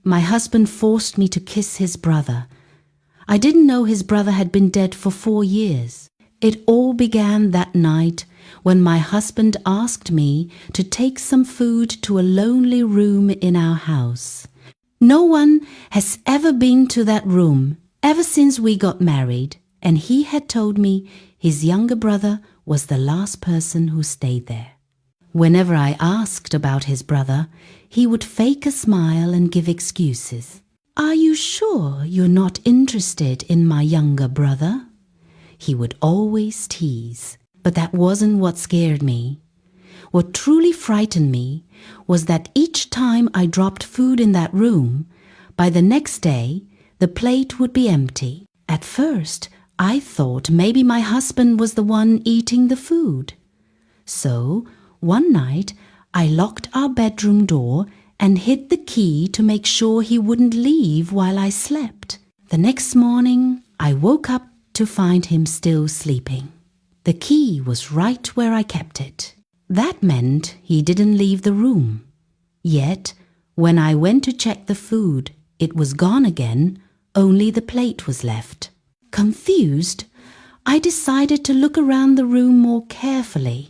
my husband forced me to kiss his brother. I didn't know his brother had been dead for 4 years. It all began that night when my husband asked me to take some food to a lonely room in our house. No one has ever been to that room ever since we got married, and he had told me his younger brother was the last person who stayed there. Whenever I asked about his brother, he would fake a smile and give excuses. "Are you sure you're not interested in my younger brother?" He would always tease, but that wasn't what scared me. What truly frightened me was that each time I dropped food in that room, by the next day, the plate would be empty. At first, I thought maybe my husband was the one eating the food. So, one night, I locked our bedroom door and hid the key to make sure he wouldn't leave while I slept. The next morning, I woke up to find him still sleeping. The key was right where I kept it. That meant he didn't leave the room. Yet, when I went to check the food, it was gone again, only the plate was left. Confused, I decided to look around the room more carefully.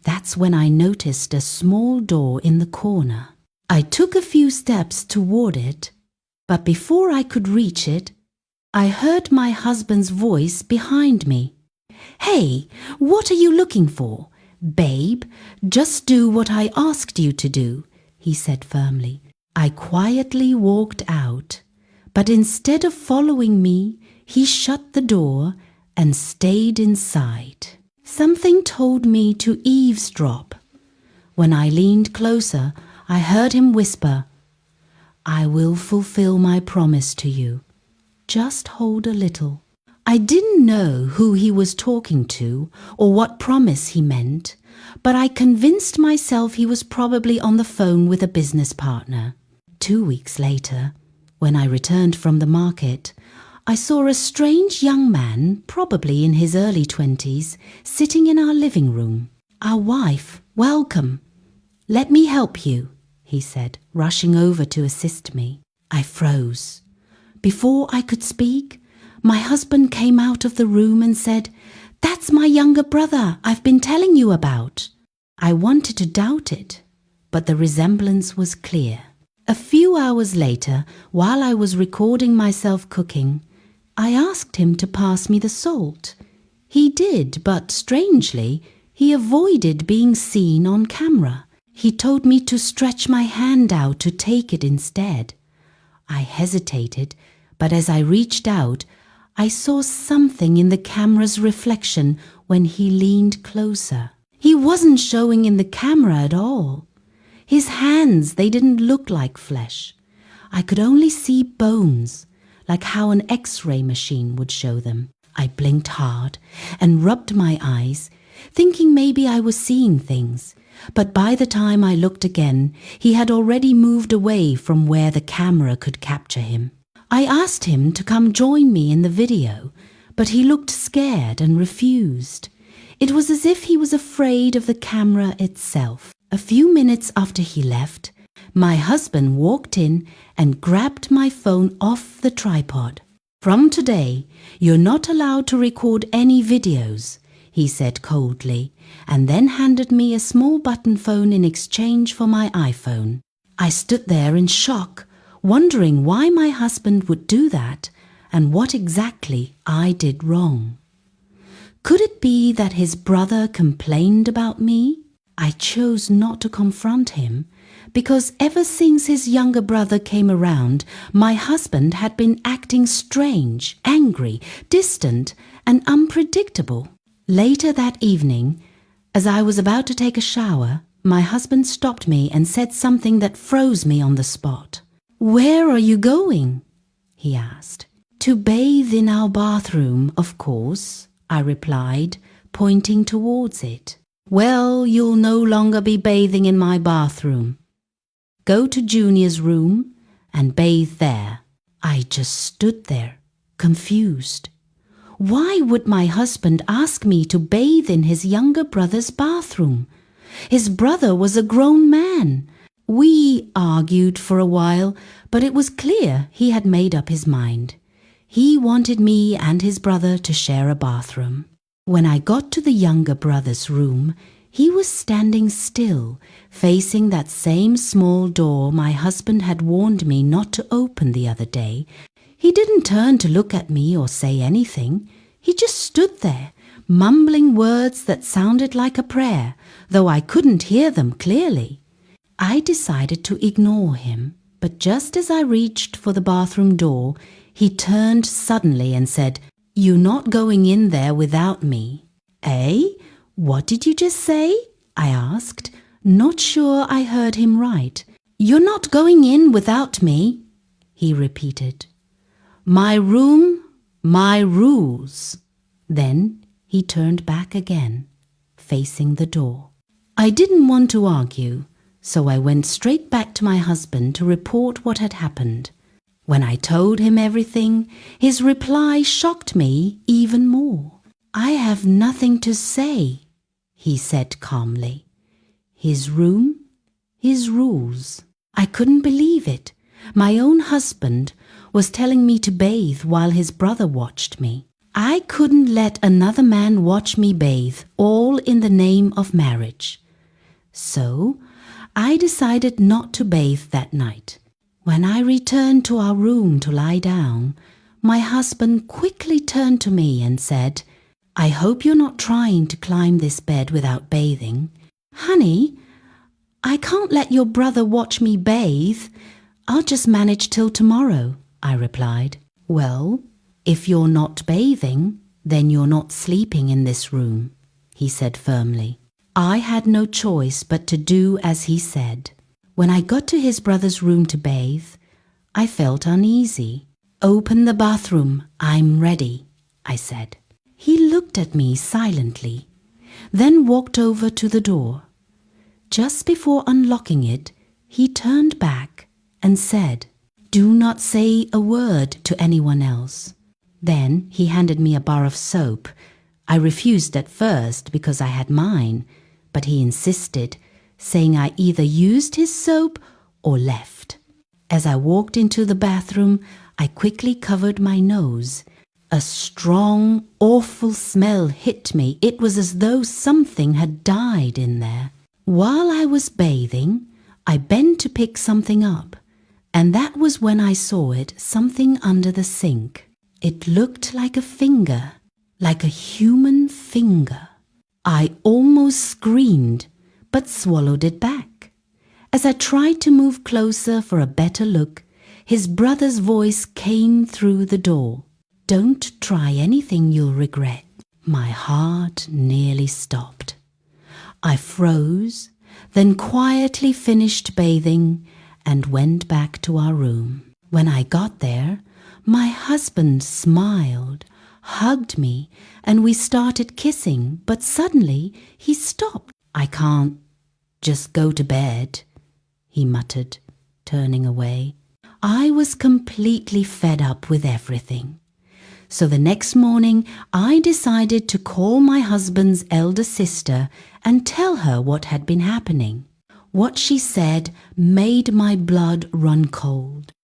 That's when I noticed a small door in the corner. I took a few steps toward it, but before I could reach it, I heard my husband's voice behind me. "Hey, what are you looking for? Babe, just do what I asked you to do," he said firmly. I quietly walked out, but instead of following me, he shut the door and stayed inside. Something told me to eavesdrop. When I leaned closer, I heard him whisper, "I will fulfill my promise to you. Just hold a little." I didn't know who he was talking to or what promise he meant, but I convinced myself he was probably on the phone with a business partner. 2 weeks later, when I returned from the market, I saw a strange young man, probably in his early 20s, sitting in our living room. "Our wife, welcome. Let me help you," he said, rushing over to assist me. I froze. Before I could speak, my husband came out of the room and said, "That's my younger brother I've been telling you about." I wanted to doubt it, but the resemblance was clear. A few hours later, while I was recording myself cooking, I asked him to pass me the salt. He did, but strangely, he avoided being seen on camera. He told me to stretch my hand out to take it instead. I hesitated, but as I reached out, I saw something in the camera's reflection when he leaned closer. He wasn't showing in the camera at all. His hands, they didn't look like flesh. I could only see bones, like how an X-ray machine would show them. I blinked hard and rubbed my eyes, thinking maybe I was seeing things. But by the time I looked again, he had already moved away from where the camera could capture him. I asked him to come join me in the video, but he looked scared and refused. It was as if he was afraid of the camera itself. A few minutes after he left, my husband walked in and grabbed my phone off the tripod. "From today, you're not allowed to record any videos," he said coldly, and then handed me a small button phone in exchange for my iPhone. I stood there in shock, wondering why my husband would do that and what exactly I did wrong. Could it be that his brother complained about me? I chose not to confront him because ever since his younger brother came around, my husband had been acting strange, angry, distant, and unpredictable. Later that evening, as I was about to take a shower, my husband stopped me and said something that froze me on the spot. "Where are you going?" he asked. "To bathe in our bathroom, of course," I replied, pointing towards it. "Well, you'll no longer be bathing in my bathroom. Go to Junior's room and bathe there." I just stood there, confused. Why would my husband ask me to bathe in his younger brother's bathroom? His brother was a grown man. We argued for a while, but it was clear he had made up his mind. He wanted me and his brother to share a bathroom. When I got to the younger brother's room, he was standing still, facing that same small door my husband had warned me not to open the other day. He didn't turn to look at me or say anything. He just stood there, mumbling words that sounded like a prayer, though I couldn't hear them clearly. I decided to ignore him, but just as I reached for the bathroom door, he turned suddenly and said, "You're not going in there without me." "Eh? What did you just say?" I asked, not sure I heard him right. "You're not going in without me," he repeated. "My room, my rules." Then he turned back again, facing the door. I didn't want to argue, so I went straight back to my husband to report what had happened. When I told him everything, his reply shocked me even more. "I have nothing to say," he said calmly. "His room, his rules." I couldn't believe it. My own husband was telling me to bathe while his brother watched me. I couldn't let another man watch me bathe, all in the name of marriage. So I decided not to bathe that night. When I returned to our room to lie down, my husband quickly turned to me and said, "I hope you're not trying to climb this bed without bathing." "Honey, I can't let your brother watch me bathe. I'll just manage till tomorrow," I replied. "Well, if you're not bathing, then you're not sleeping in this room," he said firmly. I had no choice but to do as he said. When I got to his brother's room to bathe, I felt uneasy. "Open the bathroom, I'm ready," I said. He looked at me silently, then walked over to the door. Just before unlocking it, he turned back and said, "Do not say a word to anyone else." Then he handed me a bar of soap. I refused at first because I had mine, but he insisted, saying I either used his soap or left. As I walked into the bathroom, I quickly covered my nose. A strong, awful smell hit me. It was as though something had died in there. While I was bathing, I bent to pick something up, and that was when I saw it, something under the sink. It looked like a finger, like a human finger. I almost screamed, but swallowed it back. As I tried to move closer for a better look, his brother's voice came through the door. "Don't try anything you'll regret." My heart nearly stopped. I froze, then quietly finished bathing and went back to our room. When I got there, my husband smiled, hugged me, and we started kissing, but suddenly he stopped. "I can't just go to bed," he muttered, turning away. I was completely fed up with everything. So the next morning, I decided to call my husband's elder sister and tell her what had been happening. What she said made my blood run cold.